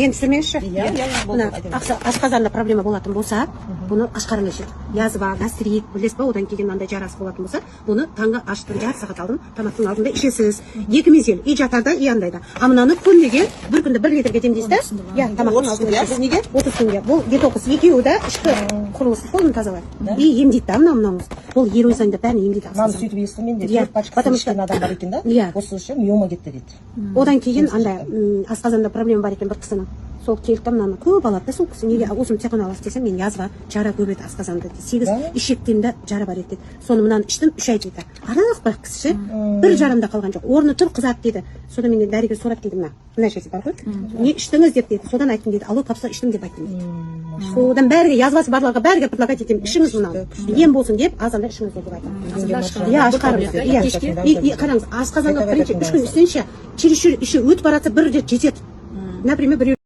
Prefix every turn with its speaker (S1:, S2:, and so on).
S1: Енді түсірмеңізші.
S2: Мына
S1: Асқазанда проблема болатын болса, бұны ашқарыңыз ішеді. Язва, гастрит, білесіз ба, одан кейін андай жарасы болатын болса, бұны таңғы аштан жарты сағат алдын, тамақтың алдында ішесіз. 2 мезгіл, и жатарда, и андайда. А мынаны күндегі бір күнде 1 литрге демдейсіз да? Иә, тамақтың алдында ішесіз. Неге? 30 күнге. Бұл детокс екеуі де ішкі құрылыс қолын тазалайды. И емдейді да мынауыңыз. Бұл героизанды бәрін емдейді.
S2: Мынаны сөйтіп естім мен де 4 пачка ішкен адам бар екен да. Осы үшін миома кетті дейді.
S1: Одан кейін андай асқазанда проблема бар екен бір кісінің. Сол келді мынаны көп алады да сол кісі. Неге осыны тек қана аласыз десем, мен язва, жара көп еді асқазанда. 8 ишектемде жара бар еді. Соны мынаны іштім 3 ай дейді. Аралықпай кісі бір жарамда қалған жоқ. Орны тұр қызады дейді. Содан мен дәрігер сұрап келдім мына жерде бар ғой. Не іштіңіз деп дейді. Содан айттым дейді. Алло, капсула іштім деп айттым дейді. Содан бәріге язвасы барларға бәріге предлагать етемін. Ішіңіз мынаны. Ем болсын деп азанда ішіңіз деп айтамын. Иә, ашқарыңыз. Иә. Қараңыз, асқазанға бірінші 3 күн істейінші, чересчур іші өтіп баратса бір рет жетеді. Например,